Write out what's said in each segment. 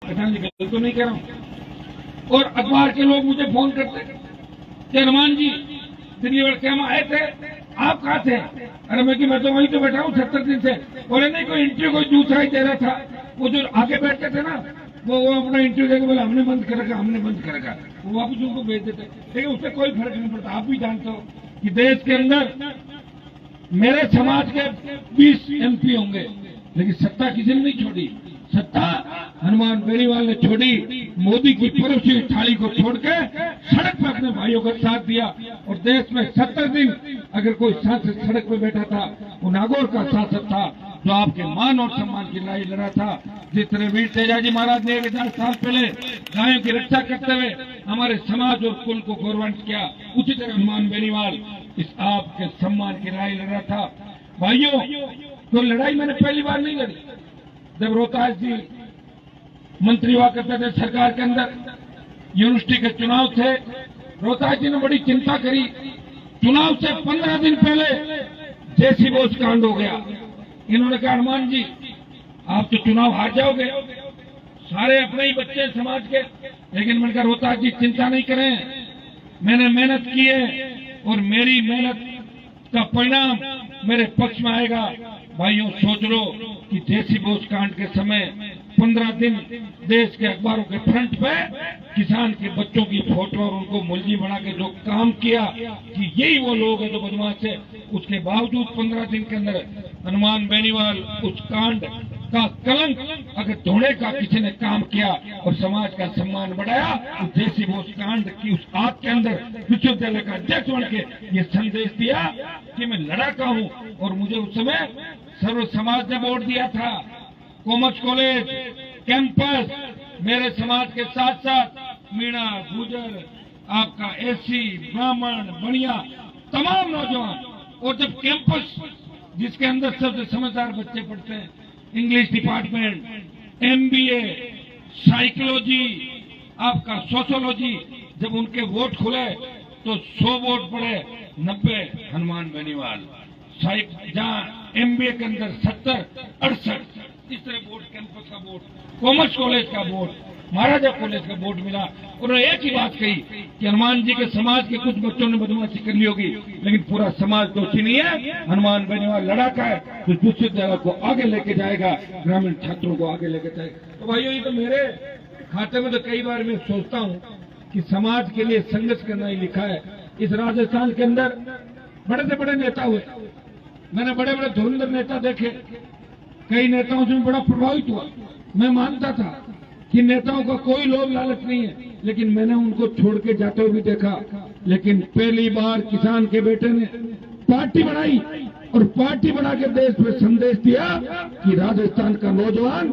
पठान जी गलत तो नहीं कह रहा हूँ। और अखबार के लोग मुझे फोन करते कि हनुमान जी दिल्ली वर्ष हम आए थे, आप कहाँ थे? अरे मैं तो वहीं तो बैठा हूँ 70 दिन से। बोले नहीं, कोई इंटरव्यू कोई दूसरा ही दे रहा था, वो जो आगे बैठते थे ना वो अपना इंटरव्यू देके बोले हमने बंद कर रखा, हमने बंद कर रखा, वो वापस उनको भेज देते। लेकिन उससे कोई फर्क नहीं पड़ता। आप भी जानते हो कि देश के अंदर मेरे समाज के 20 MP होंगे, लेकिन सत्ता किसी ने नहीं छोड़ी। सत्ता हनुमान बेनीवाल ने छोड़ी। मोदी की परोसी हुई थाली को छोड़ के सड़क पर अपने भाइयों का साथ दिया। और देश में 70 दिन अगर कोई सांसद सड़क पर बैठा था, वो नागौर का सांसद था जो आपके मान और सम्मान की लड़ाई लड़ा था। जिस तरह वीर तेजाजी महाराज ने 1000 साल पहले गायों की रक्षा करते हुए हमारे समाज और कुल को गौरवान्वित किया, उसी तरह हनुमान बेनीवाल इस आपके सम्मान की लड़ाई लड़ा था। भाइयों, तो लड़ाई मैंने पहली बार नहीं लड़ी। जब रोहतास जी मंत्री हुआ करते थे सरकार के अंदर, यूनिवर्सिटी के चुनाव थे, रोहतास जी ने बड़ी चिंता करी। चुनाव से 15 दिन पहले जेसी बोस कांड हो गया। इन्होंने कहा हनुमान जी आप तो चुनाव हार जाओगे, सारे अपने ही बच्चे समाज के। लेकिन मैंने कहा रोहतास जी चिंता नहीं करें, मैंने मेहनत की है और मेरी मेहनत का परिणाम मेरे पक्ष में आएगा। भाइयों, सोच लो कि जेसी बोस कांड के समय 15 दिन देश के अखबारों के फ्रंट पे किसान के बच्चों की फोटो और उनको मुलजी बना के जो काम किया कि यही वो लोग हैं जो बदमाश है, उसके बावजूद 15 दिन के अंदर हनुमान बेनीवाल उस कांड का कलंक अगर धोने का किसी ने काम किया और समाज का सम्मान बढ़ाया, तो जेसी बोस कांड की उस आग के अंदर विश्वविद्यालय का अध्यक्ष बन के ये संदेश दिया कि मैं लड़ाका हूं। और मुझे उस समय सर्व समाज ने वोट दिया था। कॉमर्स कॉलेज कैंपस मेरे समाज के साथ साथ मीणा, गुजर, आपका SC, ब्राह्मण, बनिया, तमाम नौजवान। और जब कैंपस जिसके अंदर सबसे समझदार बच्चे पढ़ते हैं, इंग्लिश डिपार्टमेंट, MBA, साइकोलॉजी, आपका सोशियोलॉजी, जब उनके वोट खुले तो 100 वोट पड़े, 90 हनुमान बेनीवाल। जहाँ MBA के अंदर 70, 68 इस तरह वोट, कैंपस का वोट, कॉमर्स कॉलेज का वोट, महाराजा कॉलेज का वोट मिला। और एक ही बात कही कि हनुमान जी के समाज के कुछ बच्चों ने बदमाशी कर ली होगी, लेकिन पूरा समाज दोषी नहीं है। हनुमान बेनीवाल लड़ाका है तो विश्वविद्यालय को आगे लेके जाएगा, ग्रामीण छात्रों को आगे लेके जाएगा। तो भाइयों, ये तो मेरे खाते में तो कई बार मैं सोचता हूँ कि समाज के लिए संघर्ष करना ही लिखा है। इस राजस्थान के अंदर बड़े से बड़े नेता हुए, मैंने बड़े बड़े धुरंधर नेता देखे, कई नेताओं से बड़ा प्रभावित हुआ। मैं मानता था कि नेताओं का कोई लोभ लालच नहीं है, लेकिन मैंने उनको छोड़ के जाते हुए भी देखा। लेकिन पहली बार किसान के बेटे ने पार्टी बनाई और पार्टी बना के देश में संदेश दिया कि राजस्थान का नौजवान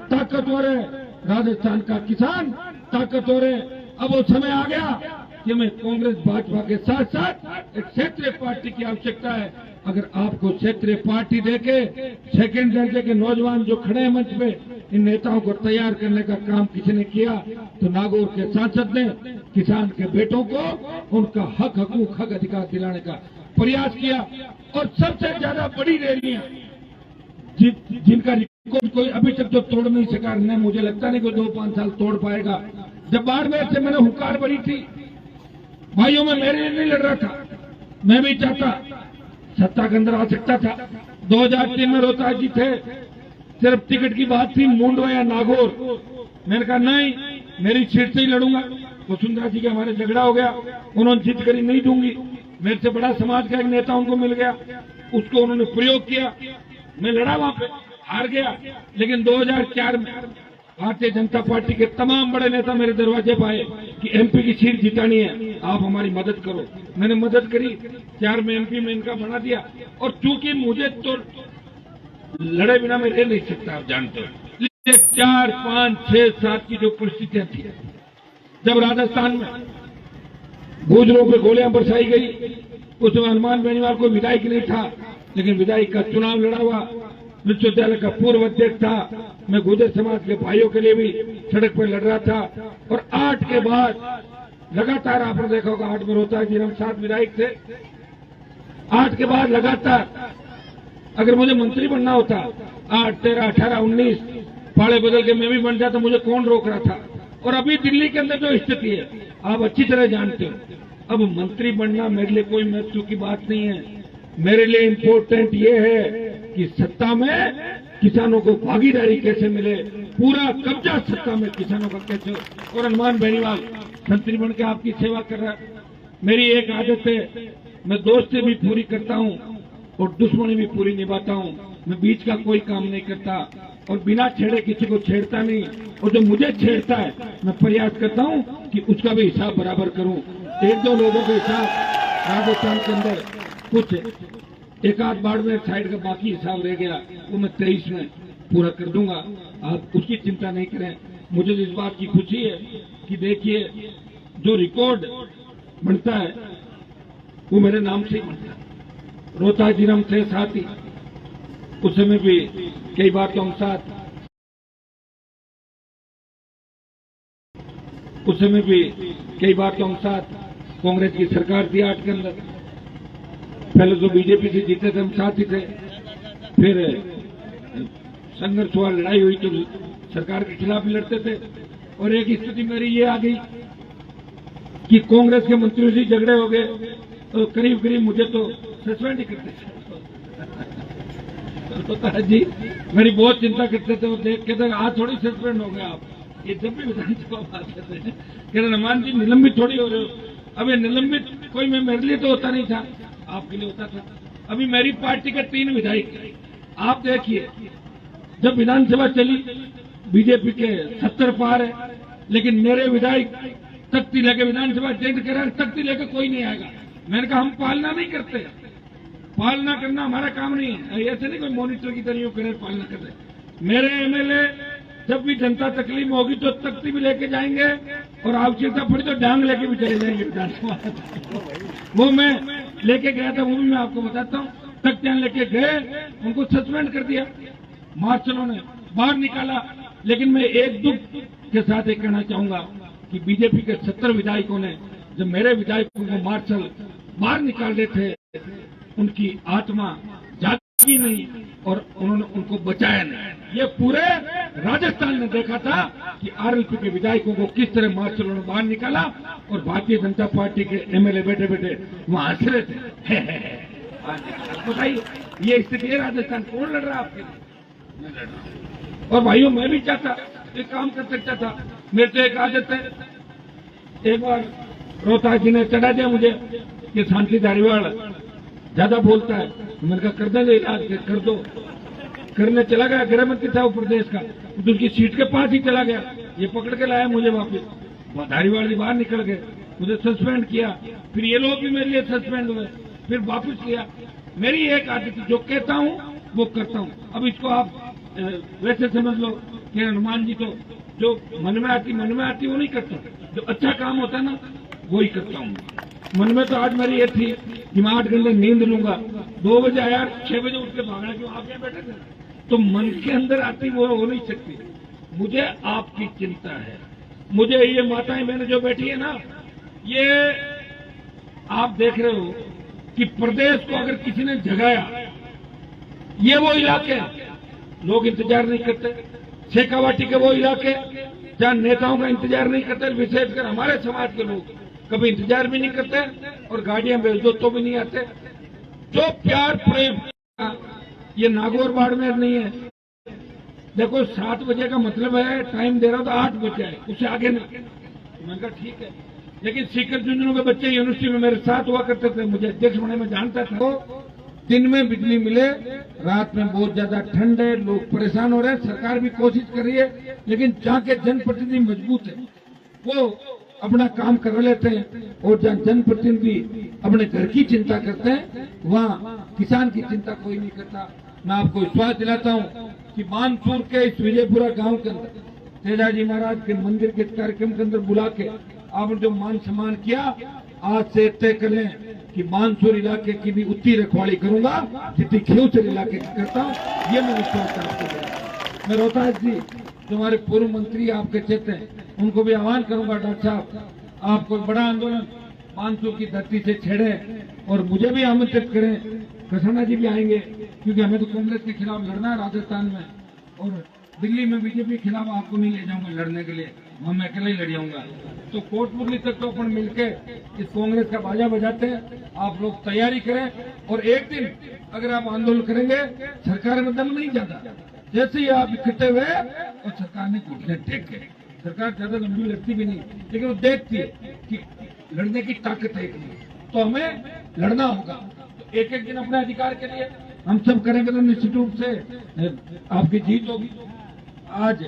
ताकतवर है, राजस्थान का किसान ताकतवर है। अब वो समय आ गया कि मैं कांग्रेस भाजपा के साथ साथ एक क्षेत्रीय पार्टी की आवश्यकता है। अगर आपको क्षेत्रीय पार्टी देके सेकंड दर्जे के नौजवान जो खड़े हैं मंच पे, इन नेताओं को तैयार करने का काम किसी ने किया तो नागौर के सांसद ने किसान के बेटों को उनका हक, हकूक, हक अधिकार दिलाने का प्रयास किया। और सबसे ज्यादा बड़ी रैलियां जिनका रिकॉर्ड कोई अभी तक तो तोड़ नहीं सका, न मुझे लगता नहीं कोई 2-5 साल तोड़ पाएगा। जब बाड़मेर से मैंने हुंकार भरी थी, भाइयों में मेरे लिए नहीं लड़ रहा था, मैं भी चाहता सत्ता के अंदर आ सकता था। 2003 में रोहतास जी थे, सिर्फ टिकट की बात थी, मुंडवा या नागौर। मैंने कहा नहीं, मेरी सीट से ही लड़ूंगा। वसुंधरा जी के हमारे झगड़ा हो गया, उन्होंने जीत करी नहीं दूंगी। मेरे से बड़ा समाज का एक नेता उनको मिल गया, उसको उन्होंने प्रयोग किया, मैं लड़ा, वहां पे हार गया। लेकिन 2004 में भारतीय जनता पार्टी के तमाम बड़े नेता मेरे दरवाजे पर आए कि MP की सीट जितानी है, आप हमारी मदद करो। मैंने मदद करी, 4 में MP में इनका बना दिया। और चूंकि मुझे तो लड़े बिना मैं रह नहीं सकता, आप जानते हो। 4, 5, 6, 7 की जो परिस्थितियां थी, जब राजस्थान में गुजरों पे गोलियां बरसाई गई, उसमें हनुमान बेनीवाल को विधायक नहीं था, लेकिन विधायक का चुनाव लड़ा हुआ, विश्वविद्यालय का पूर्व अध्यक्ष था। मैं गुजर समाज के भाइयों के लिए भी सड़क पर लड़ रहा था। और 8 के बाद लगातार आपने देखा होगा, 8 में रोहतास जी हम 7 विधायक थे। 8 के बाद लगातार अगर मुझे मंत्री बनना होता, 8, 13, 18, 19 पाले बदल के मैं भी बन जाता, मुझे कौन रोक रहा था। और अभी दिल्ली के अंदर जो स्थिति है आप अच्छी तरह जानते हो। अब मंत्री बनना मेरे लिए कोई महत्व की बात नहीं है। मेरे लिए इम्पोर्टेंट ये है कि सत्ता में किसानों को भागीदारी कैसे मिले, पूरा कब्जा सत्ता में किसानों का कैसे। और हनुमान बेनीवाल मंत्री बन के आपकी सेवा कर रहा है। मेरी एक आदत है, मैं दोस्ती भी पूरी करता हूँ और दुश्मनी भी पूरी निभाता हूँ। मैं बीच का कोई काम नहीं करता और बिना छेड़े किसी को छेड़ता नहीं। और जो मुझे छेड़ता है मैं प्रयास करता हूँ कि उसका भी हिसाब बराबर करूँ। एक दो लोगों के हिसाब राजस्थान के अंदर कुछ एक आध बाढ़ में साइड का बाकी हिसाब रह गया, वो मैं 23 में पूरा कर दूंगा। आप उसकी चिंता नहीं करें। मुझे इस बात की खुशी है कि देखिए जो रिकॉर्ड बनता है वो मेरे नाम से ही बनता है। रोहतास जिला थे साथ ही, उस समय भी कई बार तो हम साथ, उस समय भी कई बार तो हम साथ, कांग्रेस की सरकार थी 8 के अंदर। पहले तो बीजेपी से जीते थे, हम साथ ही थे। फिर संघर्ष हुआ, लड़ाई हुई तो सरकार के खिलाफ भी लड़ते थे। और एक स्थिति मेरी ये आ गई कि कांग्रेस के मंत्रियों से झगड़े हो गए तो करीब करीब मुझे तो सस्पेंड ही करते थे। तो जी मेरी बहुत चिंता करते थे। वो देख के थे आज थोड़ी सस्पेंड हो गए आप, ये जब भी विधानसभा बात करते हैं कह रहे हनुमान जी निलंबित थोड़ी हो रहे हो। अभी निलंबित कोई मैं मेरे लिए तो होता नहीं था, आपके लिए होता था। अभी मेरी पार्टी के 3 विधायक, आप देखिए जब विधानसभा चली बीजेपी के 70 पार है, लेकिन मेरे विधायक तख्ती लेके विधानसभा अध्यक्ष कह रहे हैं तख्ती लेके कोई नहीं आएगा। मैंने कहा हम पालना नहीं करते, पालना करना हमारा काम नहीं है। ऐसे नहीं कोई मॉनिटर की तरह करे पालना कर रहे। मेरे एमएलए जब भी जनता तकलीफ होगी तो तख्ती भी लेके जाएंगे और आवश्यकता पड़ी तो डांग लेके भी चले जाएंगे विधानसभा। वो मैं लेके गया था, वो भी मैं आपको बताता हूँ। तख्तियां लेके गए, उनको सस्पेंड कर दिया, मार्शलों ने बाहर निकाला। लेकिन मैं एक दुख के साथ एक कहना चाहूंगा कि बीजेपी के 70 विधायकों ने जब मेरे विधायकों को मार्शल बाहर निकाल रहे थे, उनकी आत्मा जागी नहीं और उन्होंने उनको बचाया नहीं। ये पूरे राजस्थान ने देखा था कि आरएलपी के विधायकों को किस तरह मार्शलों ने बाहर निकाला और भारतीय जनता पार्टी के एमएलए बैठे बैठे वहां हंस रहे थे। बताइए ये स्थिति है राजस्थान। कौन लड़ रहा है आपके लिए? और भाइयों मैं भी चाहता एक काम कर सकता था। मेरे तो एक आदत है, एक बार रोहतास जी ने चढ़ा दिया मुझे कि शांति धारीवाल ज्यादा बोलता है। मैंने कहा कर देंगे इलाज, कर दो। करने चला गया, गृह मंत्री था वो प्रदेश का, तो उसकी सीट के पास ही चला गया। ये पकड़ के लाया मुझे वापिस। धारीवाल जी बाहर निकल गए, मुझे सस्पेंड किया। फिर ये लोग भी मेरे लिए सस्पेंड हुए, फिर वापिस लिया। मेरी एक आदत, जो कहता हूँ वो करता हूँ। अब इसको आप वैसे समझ लो कि हनुमान जी तो जो मन में आती वो नहीं करता, जो अच्छा काम होता है ना वो ही करता हूँ। मन में तो आज मेरी ये थी कि मैं 8 घंटे नींद लूंगा, 2 बजे आया, 6 बजे उठ के भागना, क्यों आप यहाँ बैठे थे। तो मन के अंदर आती वो हो नहीं सकती। मुझे आपकी चिंता है। मुझे ये माताएं बहनें जो बैठी है ना, ये आप देख रहे हो कि प्रदेश को अगर किसी ने जगाया, ये वो इलाके लोग इंतजार नहीं करते। शेखावाटी के वो इलाके जहाँ नेताओं का इंतजार नहीं करते, विशेषकर हमारे समाज के लोग कभी इंतजार भी नहीं करते और गाड़ियां भेज दो तो भी नहीं आते। जो प्यार प्रेम, ये नागौर बाड़मेर नहीं है। देखो 7 बजे का मतलब है, टाइम दे रहा तो 8 बजे है, उससे आगे नहीं। मैंने कहा ठीक है। लेकिन सीकर झुंझुनू के बच्चे यूनिवर्सिटी में मेरे साथ हुआ करते थे, मुझे अध्यक्ष होने में जानता था। तो दिन में बिजली मिले, रात में बहुत ज्यादा ठंड है, लोग परेशान हो रहे हैं। सरकार भी कोशिश कर रही है, लेकिन जहाँ के जनप्रतिनिधि मजबूत है वो अपना काम कर लेते हैं और जहाँ जनप्रतिनिधि अपने घर की चिंता करते हैं वहाँ किसान की चिंता कोई नहीं करता। मैं आपको विश्वास दिलाता हूँ कि मानसूर के इस विजयपुरा गांव के अंदर तेजाजी महाराज के मंदिर के कार्यक्रम के अंदर बुला के आपने जो मान सम्मान किया, आज से तय कर लें कि मानसूर इलाके की भी उतनी रखवाली करूंगा जितनी खेवचर इलाके की करता हूँ। ये मैं विश्वास आपको। मैं रोहतास जी जो हमारे पूर्व मंत्री आपके क्षेत्र हैं, उनको भी आह्वान करूंगा, डॉक्टर साहब आप कोई बड़ा आंदोलन मानसूर की धरती से छेड़े और मुझे भी आमंत्रित करें। कसाना जी भी आएंगे, क्योंकि हमें तो कांग्रेस के खिलाफ लड़ना है राजस्थान में। और दिल्ली में बीजेपी के खिलाफ आपको नहीं ले जाऊंगा लड़ने के लिए, वहां मैं अकेला ही लड़ जाऊंगा। तो कोटपुतली तक तो अपन मिलके इस कांग्रेस का बाजा बजाते हैं। आप लोग तैयारी करें और एक दिन अगर आप आंदोलन करेंगे, सरकार में दम नहीं जाता। जैसे ही आप इकट्ठे हुए और सरकार ने घुटने टेक के, सरकार ज्यादा लंबी लगती भी नहीं, लेकिन वो देखती है कि लड़ने की ताकत है कि नहीं, तो हमें लड़ना होगा। तो एक एक दिन अपने अधिकार के लिए हम सब करेंगे तो निश्चित रूप से आपकी जीत होगी। आज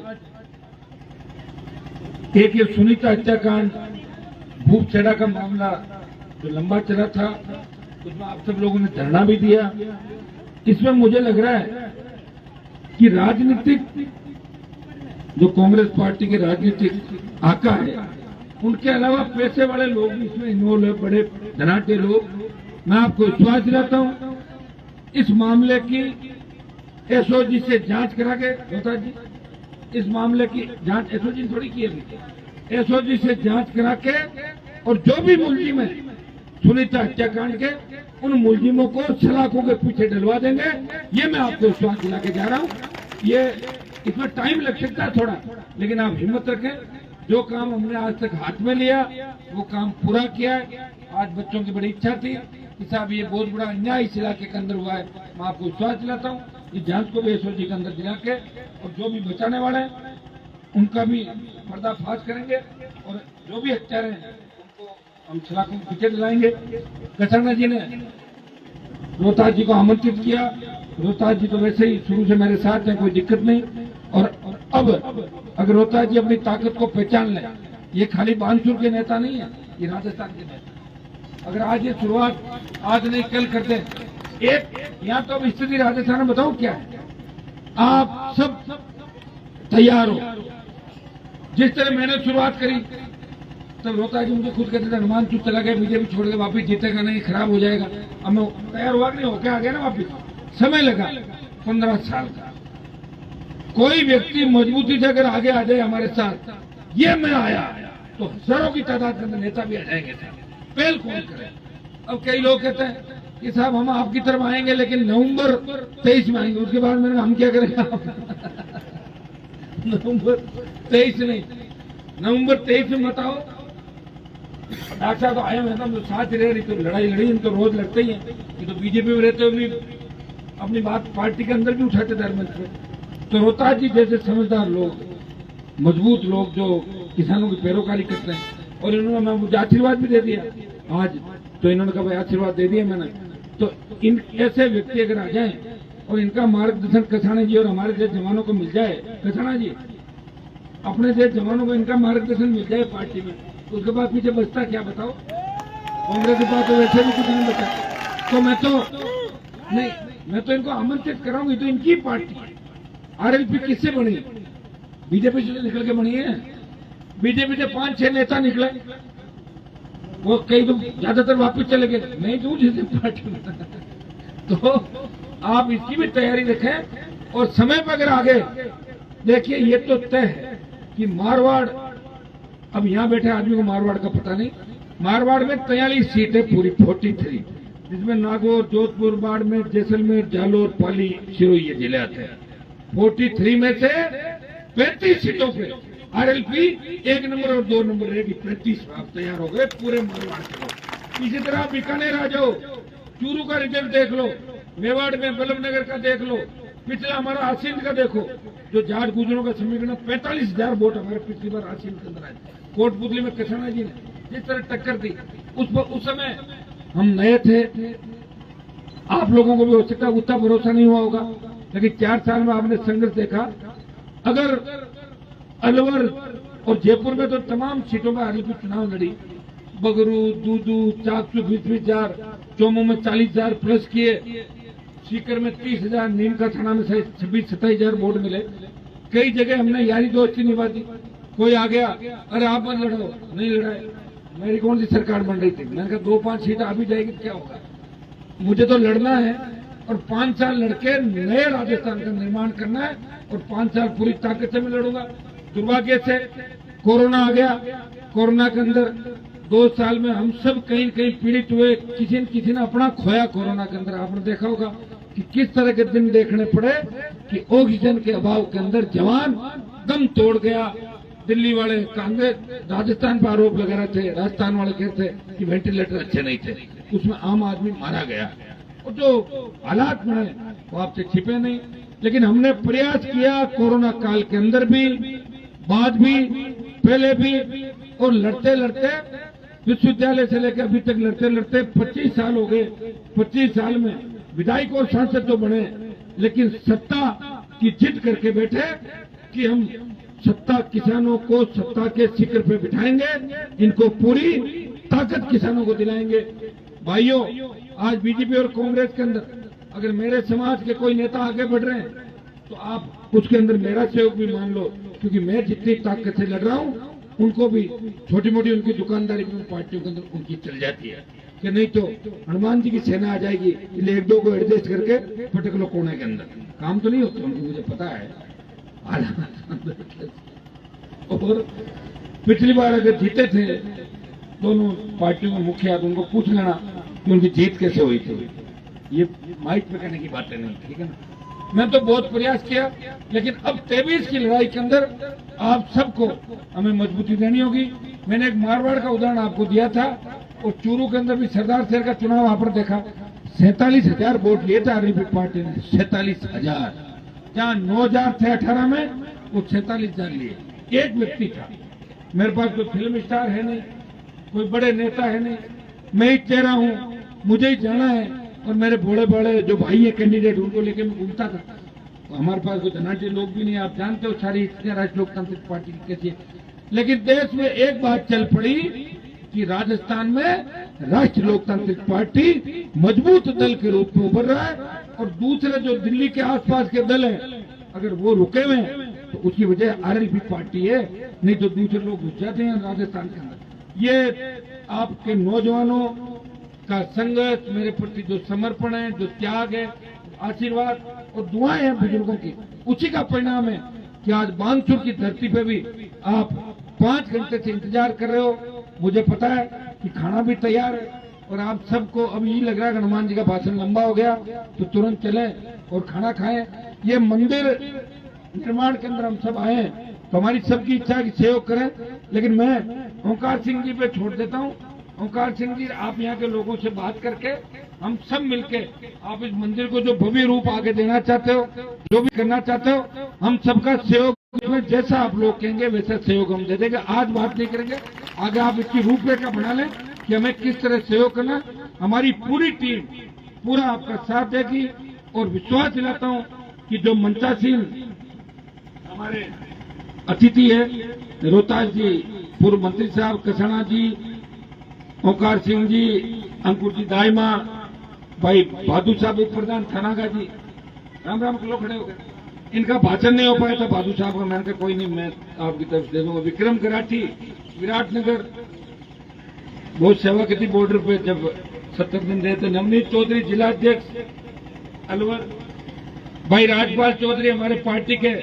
एक ये सुनीता हत्याकांड, भूप चढ़ा का मामला जो लंबा चला था, उसमें आप सब लोगों ने धरना भी दिया। इसमें मुझे लग रहा है कि राजनीतिक जो कांग्रेस पार्टी के राजनीतिक आका है, उनके अलावा पैसे वाले लोग भी इसमें इन्वॉल्व है, बड़े धनाढ्य लोग। मैं आपको विश्वास दिलाता हूं, इस मामले की एसओजी से जांच करा के, रोहता जी इस मामले की जांच एसओजी ने थोड़ी की है, एसओजी से जांच करा के और जो भी मुलजिम है सुनीता हत्याकांड के, उन मुलजिमों को सलाखों के पीछे डलवा देंगे। ये मैं आपको विश्वास दिला के जा रहा हूं। ये इसमें टाइम लग सकता है थोड़ा, लेकिन आप हिम्मत रखें। जो काम हमने आज तक हाथ में लिया वो काम पूरा किया है। आज बच्चों की बड़ी इच्छा थी कि साहब ये बहुत बड़ा अन्याय इस इलाके के अंदर हुआ है। मैं आपको विश्वास दिलाता हूँ कि जांच को भी एसओजी के अंदर दिला के और जो भी बचाने वाले हैं उनका भी पर्दाफाश करेंगे और जो भी हत्यारे हैं उनको हम सलाखों के पीछे दिलाएंगे। कचरना जी ने रोहतास जी को आमंत्रित किया। रोहतास जी तो वैसे ही शुरू से मेरे साथ हैं, कोई दिक्कत नहीं। और अब अगर रोहतास जी अपनी ताकत को पहचान लें, ये खाली बानसूर के नेता नहीं है, ये राजस्थान के नेता। अगर आज ये शुरुआत आज नहीं कल करते, एक यहाँ तो अब स्थिति राजस्थान में बताओ क्या है। आप सब तैयार हो। जिस तरह मैंने शुरुआत करी तब रोहतास जी मुझे खुद कहते थे हनुमान चूक चला गया, बीजेपी छोड़ के वापिस जीतेगा नहीं, खराब हो जाएगा। अब मैं तैयार हुआ कि नहीं, होके आ गया ना वापिस। समय लगा 15 साल का। कोई व्यक्ति मजबूती से अगर आगे आ जाए हमारे साथ, ये मैं आया तो हजारों की तादाद में नेता भी आ जाएंगे। पहल कौन करे। अब कई लोग कहते हैं कि साहब हम आपकी तरफ आएंगे लेकिन नवंबर 23 में आएंगे। उसके बाद मैंने हम क्या करेंगे नवंबर 23 नहीं, नवंबर 23 में मत आओ। डॉक्टर साहब तो आए हुए हैं, साथ रह रही तो लड़ाई लड़ी, तो रोज लड़ते ही हैं। ये तो बीजेपी में रहते हुए अपनी बात पार्टी के अंदर भी उठाते धर्मंच पे। तो रोहतास जी जैसे समझदार लोग, मजबूत लोग जो किसानों की पैरोकारी करते हैं, और इन्होंने मुझे आशीर्वाद भी दे दिया आज। तो इन्होंने कहा भाई आशीर्वाद दे दिया मैंने। तो इन ऐसे व्यक्ति अगर आ जाएं और इनका मार्गदर्शन कसाना जी और हमारे जैसे जवानों को मिल जाए, कसाना जी अपने जैसे जवानों को इनका मार्गदर्शन मिल जाए पार्टी में, तो उसके बाद पीछे बचता क्या बताओ। कांग्रेस के पास तो वैसे भी कुछ नहीं बचा। तो मैं तो इनको आमंत्रित कराऊंगी। तो इनकी पार्टी आरएलपी किससे बनी? बीजेपी से निकल के बनी है। बीजेपी से 5-6 नेता निकले, वो कई तो ज्यादातर वापस चले गए, नहीं दूर जैसे पार्टी में। तो आप इसकी भी तैयारी रखें और समय पर अगर आगे देखिए, ये तो तय है कि मारवाड़, अब यहाँ बैठे आदमी को मारवाड़ का पता नहीं। मारवाड़ में 43 सीटें पूरी 43, जिसमें नागौर, जोधपुर, बाड़मेर, जैसलमेर, जालोर, पाली, सिरोही ये जिले आते हैं। 43 में से 35 सीटों पे आरएलपी 1 नंबर और 2 नंबर रहेगी। 35 आप तैयार हो गए पूरे मारवाड़ के लोग। इसी तरह बीकानेर आ जाओ, चूरू का रिजल्ट देख लो, मेवाड़ में बल्लभनगर का देख लो, पिछला हमारा आसीन का देखो, जो जाट गुजरों का समीकरण 45,000 वोट हमारे पिछली बार आसीन के अंदर आए। कोटपुतली में कसाना जी ने जिस तरह टक्कर दी, उस समय हम नए थे। आप लोगों को भी हो सकता है उतना भरोसा नहीं हुआ होगा, लेकिन 4 साल में आपने संघर्ष देखा। अगर अलवर और जयपुर में तो तमाम सीटों पर आरएलपी चुनाव लड़ी, बगरू, दूदू, चाकसू 20,000, चोमू में 40,000 प्लस किए, सीकर में 30,000, नीम का थाना में 26-27,000 वोट मिले। कई जगह हमने यारी दोस्ती निभा दी। कोई आ गया, अरे आप मत लड़ो, नहीं लड़ाए। मेरी कौन सी सरकार बन रही थी, मैंने कहा 2-5 सीट आ भी जाएगी क्या होगा। मुझे तो लड़ना है और 5 साल लड़के नए राजस्थान का निर्माण करना है, और 5 साल पूरी ताकत से मैं लड़ूंगा। दुर्भाग्य से कोरोना आ गया। कोरोना के अंदर 2 साल में हम सब कहीं न कहीं पीड़ित हुए, किसी न अपना खोया। कोरोना के अंदर आपने देखा होगा कि किस तरह के दिन देखने पड़े कि ऑक्सीजन के अभाव के अंदर जवान दम तोड़ गया। दिल्ली वाले कांग्रेस राजस्थान पर आरोप लगा रहे थे, राजस्थान वाले कहते कि वेंटिलेटर अच्छे नहीं थे, उसमें आम आदमी मारा गया। और जो हालात में वो आपसे छिपे नहीं, लेकिन हमने प्रयास किया कोरोना काल के अंदर भी, बाद भी, पहले भी, और लड़ते लड़ते विश्वविद्यालय से लेकर अभी तक लड़ते लड़ते 25 साल हो गए। 25 साल में विधायक और सांसद तो बने, लेकिन सत्ता की जिद करके बैठे कि हम सत्ता किसानों को सत्ता के शिखर पे बिठाएंगे, इनको पूरी ताकत किसानों को दिलाएंगे। भाइयों, आज बीजेपी और कांग्रेस के अंदर अगर मेरे समाज के कोई नेता आगे बढ़ रहे हैं तो आप उसके अंदर मेरा सहयोग भी मान लो, क्योंकि मैं जितनी ताकत से लड़ रहा हूं उनको भी छोटी मोटी उनकी दुकानदारी में पार्टियों के अंदर उनकी चल जाती है कि नहीं तो हनुमान जी की सेना आ जाएगी, इसलिए एक दो को एडजस्ट करके पटक लो कोने के अंदर। काम तो नहीं होता उनको, मुझे पता है। और पिछली बार अगर जीते थे दोनों पार्टियों के मुखिया, तो उनको पूछ लेना कि उनकी जीत कैसे हुई थी। ये माइक पे कहने की बातें नहीं, ठीक है ना। मैं तो बहुत प्रयास किया, लेकिन अब 23 की लड़ाई के अंदर आप सबको हमें मजबूती देनी होगी। मैंने एक मारवाड़ का उदाहरण आपको दिया था, और चूरू के अंदर भी सरदार शहर का चुनाव वहां पर देखा, 47,000 वोट लिए थे आरएलपी पार्टी ने, 47,000, जहां 9,000 थे 18 में, वो 46,000 लिए। एक व्यक्ति था। मेरे पास कोई फिल्म स्टार है नहीं, कोई बड़े नेता है नहीं, मैं ही चेहरा हूं, मुझे ही जाना है, और मेरे बड़े बड़े जो भाई है कैंडिडेट उनको लेके मैं घूमता था। हमारे पास कोई धनाढ़ी लोग भी नहीं, आप जानते हो सारी राष्ट्रीय लोकतांत्रिक पार्टी की कैसी है। लेकिन देश में एक बात चल पड़ी कि राजस्थान में राष्ट्रीय लोकतांत्रिक पार्टी मजबूत दल के रूप में उभर रहा है, और दूसरे जो दिल्ली के आसपास के दल हैं अगर वो रुके हुए हैं तो उसकी वजह आरएलपी पार्टी है, नहीं तो दूसरे लोग घुस जाते हैं राजस्थान के अंदर। ये आपके नौजवानों का संघर्ष, मेरे प्रति जो समर्पण है, जो त्याग है, आशीर्वाद और दुआएं हैं बुजुर्गों की, उसी का परिणाम है कि आज बानसूर की धरती पे भी आप 5 घंटे से इंतजार कर रहे हो। मुझे पता है कि खाना भी तैयार है, और आप सबको अब यही लग रहा है कि हनुमान जी का भाषण लंबा हो गया तो तुरंत चलें और खाना खाएं। ये मंदिर निर्माण के अंदर हम सब आए हैं तो हमारी सबकी इच्छा है कि सहयोग करें, लेकिन मैं ओंकार सिंह जी पे छोड़ देता हूं। ओंकार सिंह जी, आप यहाँ के लोगों से बात करके हम सब मिलके आप इस मंदिर को जो भव्य रूप आगे देना चाहते हो, जो भी करना चाहते हो, हम सबका सहयोग में जैसा आप लोग कहेंगे वैसा सहयोग हम दे देंगे। आज बात नहीं करेंगे, आगे आप इसकी रूपरेखा बना लें कि हमें किस तरह सहयोग करना। हमारी पूरी टीम पूरा आपका साथ देगी, और विश्वास दिलाता हूं कि जो मंचासीन हमारे अतिथि है, रोहतास जी पूर्व मंत्री साहब, कसाना जी, ओंकार सिंह जी, अंकुर जी दाइमा, भाई भादू साहब उप प्रधान थानागा जी, राम राम लोग खड़े हो गए। इनका भाषण नहीं हो पाया था भादू साहब का, मैंने कहा कोई नहीं, मैं आपकी तरफ दे दूंगा। विक्रम कराठी विराटनगर बहुत सेवा की थी बॉर्डर पे, जब 70 दिन रहे थे। नवनीत चौधरी जिला अध्यक्ष अलवर, भाई राजपाल चौधरी हमारे पार्टी के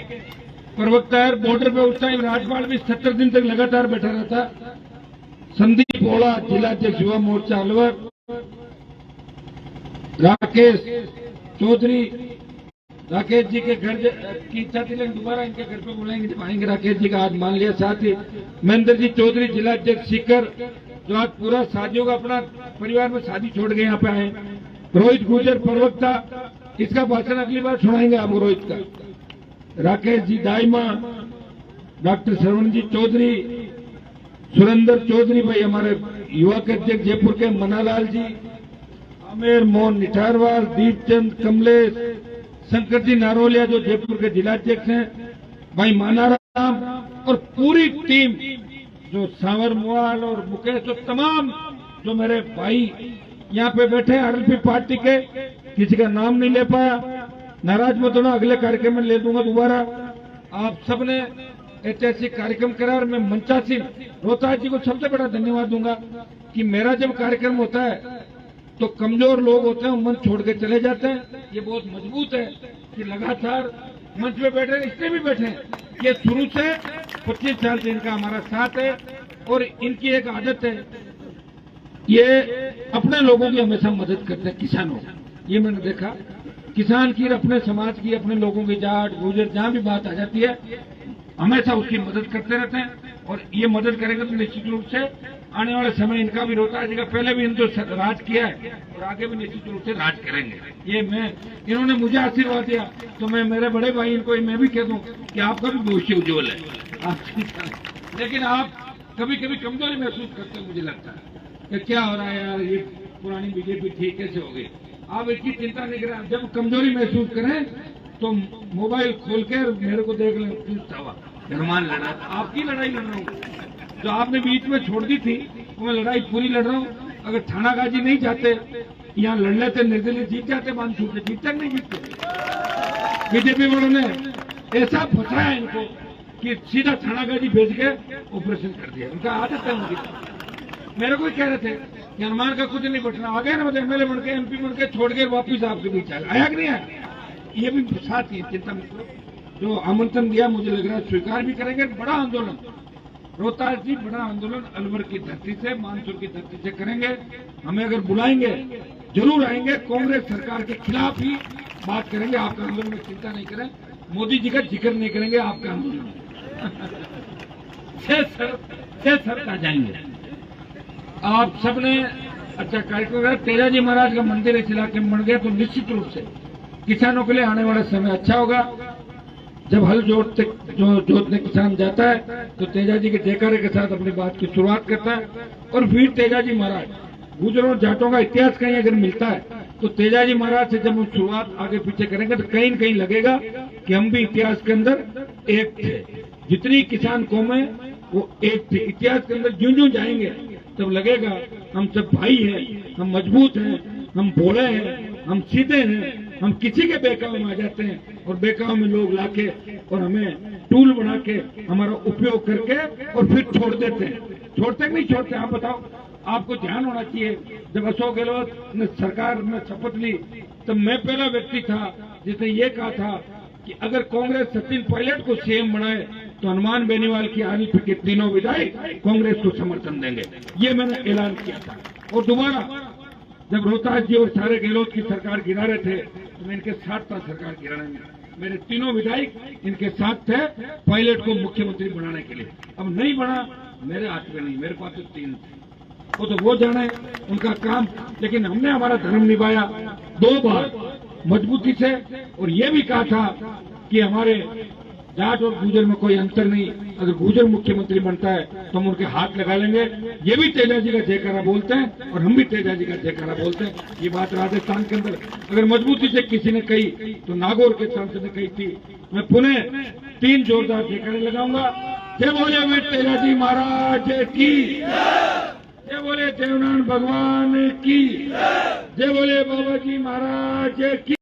प्रवक्ता है बॉर्डर पे, उस टाइम राजपाल भी 70 दिन तक लगातार बैठा रहता। संदीप ओला जिला अध्यक्ष युवा मोर्चा अलवर, राकेश चौधरी, राकेश जी के घर की इच्छा थी, लेकिन दोबारा इनके घर पे बुलाएंगे जब आएंगे। राकेश जी का आज मान लिया। साथ ही महेंद्र जी चौधरी जिला अध्यक्ष सीकर, जो आज पूरा शादियों का अपना परिवार में शादी छोड़ के यहाँ पे आए। रोहित गुर्जर प्रवक्ता, इसका भाषण अगली बार सुनाएंगे आप रोहित का। राकेश जी दाइमा, डॉक्टर श्रवण जी चौधरी, सुरेंद्र चौधरी भाई हमारे युवा के अध्यक्ष जयपुर के, मनालाल जी, आमेर मोहन निठारवाल, दीपचंद कमलेश, शंकर जी नारोलिया जो जयपुर के जिलाध्यक्ष हैं, भाई मानाराम, और पूरी टीम जो सावर मुआल और मुकेश और तमाम जो मेरे भाई यहाँ पे बैठे आरएलपी पार्टी के, किसी का नाम नहीं ले पाया, नाराज मत होना, अगले कार्यक्रम में ले दूंगा दोबारा। आप सबने ऐतिहासिक कार्यक्रम करा, और मैं मंचासीन रोहतास जी को सबसे बड़ा धन्यवाद दूंगा कि मेरा जब कार्यक्रम होता है तो कमजोर लोग होते हैं मंच छोड़ के चले जाते हैं। ये बहुत मजबूत है कि लगातार मंच पे बैठे, इसलिए भी बैठे ये शुरू से 25 साल से इनका हमारा साथ है, और इनकी एक आदत है, ये अपने लोगों की हमेशा मदद करते हैं, किसानों। ये मैंने देखा किसान की, अपने समाज की, अपने लोगों की, जाट गुजर जहां भी बात आ जाती है, हमेशा उसकी मदद करते रहते हैं। और ये मदद करेंगे तो निश्चित रूप से आने वाले समय इनका भी रोता है। पहले भी इन्होंने तो राज किया है और आगे भी निश्चित रूप से राज करेंगे। ये इन्होंने मुझे आशीर्वाद दिया, तो मैं मेरे बड़े भाई इनको मैं भी कह दूं कि आपका भी भविष्य उज्जवल है। लेकिन आप कभी कभी कमजोरी महसूस करते हैं, मुझे लगता है कि क्या हो रहा है यार, ये पुरानी बीजेपी ठीक कैसे हो गई। आप इसकी चिंता नहीं करें। जब कमजोरी महसूस करें तो मोबाइल खोल के मेरे को देख लें, धर्मान लड़ा, आपकी लड़ाई लड़ रहा हूँ। जो आपने बीच में छोड़ दी थी वो मैं लड़ाई पूरी लड़ रहा हूँ। अगर थानागाजी नहीं जाते, यहाँ लड़ लेते, निर्दलीय जीत जाते, मानसूर से जीत तक नहीं जीतते। बीजेपी वालों ने ऐसा फंसाया इनको कि सीधा थानागाजी भेज के ऑपरेशन कर दिया। उनका आदत है उनकी। मेरे को कह रहे थे कि हनुमान का कुछ नहीं बचना, आ गया ना, मतलब एमएलए बन के, एमपी बन के, छोड़ के वापिस आपके बीच आया कि नहीं आया। ये भी साथ ही चिंता मत करो। जो आमंत्रण दिया मुझे लग रहा है स्वीकार भी करेंगे। बड़ा आंदोलन रोहतास जी, बड़ा आंदोलन अलवर की धरती से, मानसूर की धरती से करेंगे। हमें अगर बुलाएंगे जरूर आएंगे। कांग्रेस सरकार के खिलाफ ही बात करेंगे। आपका आंदोलन में चिंता नहीं करें, मोदी जी का जिक्र नहीं करेंगे आपका आंदोलन। छह सर आ जाएंगे। आप सबने अच्छा कार्यक्रम। तेजाजी महाराज का मंदिर इस इलाके में बन गया तो निश्चित रूप से किसानों के लिए आने वाला समय अच्छा होगा। जब हल जोतने किसान जाता है तो तेजाजी के जयकारे के साथ अपनी बात की शुरुआत करता है। और वीर तेजाजी महाराज, गुजरों जाटों का इतिहास कहीं अगर मिलता है तो तेजाजी महाराज से जब हम शुरुआत आगे पीछे करेंगे तो कहीं न कहीं लगेगा कि हम भी इतिहास के अंदर एक थे। जितनी किसान कौमें वो एक थी। इतिहास के अंदर ज्यों ज्यों जाएंगे तब लगेगा हम सब भाई हैं, हम मजबूत हैं, हम भोले हैं, हम सीधे हैं। हम किसी के बेकाव में आ जाते हैं और बेकाव में लोग लाके और हमें टूल बना के हमारा उपयोग करके और फिर छोड़ देते हैं। छोड़ते नहीं छोड़ते, आप बताओ। आपको ध्यान होना चाहिए, जब अशोक गहलोत ने सरकार में शपथ ली तब मैं पहला व्यक्ति था जिसने ये कहा था कि अगर कांग्रेस सचिन पायलट को सीएम बनाए तो हनुमान बेनीवाल की आनी के तीनों विधायक कांग्रेस को समर्थन देंगे। ये मैंने ऐलान किया था। और दोबारा जब रोहतास जी और सारे गहलोत की सरकार गिरा रहे थे तो मैं इनके साथ था सरकार गिराने में। मेरे तीनों विधायक इनके साथ थे पायलट को मुख्यमंत्री बनाने के लिए। अब नहीं बना, मेरे हाथ में नहीं, मेरे पास तो 3 थे। वो तो वो जाने उनका काम। लेकिन हमने हमारा धर्म निभाया 2 बार मजबूती से। और ये भी कहा था कि हमारे जाट और गुजर में कोई अंतर नहीं। अगर गुजर मुख्यमंत्री बनता है तो हम उनके हाथ लगा लेंगे। ये भी तेजाजी का जयकारा बोलते हैं और हम भी तेजाजी का जयकारा बोलते हैं। ये बात राजस्थान के अंदर अगर मजबूती से किसी ने कही तो नागौर के सांसद ने कही थी। मैं पुनः 3 जोरदार जयकारे लगाऊंगा। जय बोले वीर तेजाजी महाराज की, जय बोले देवनारायण भगवान की, जय बोले बाबा जी महाराज की।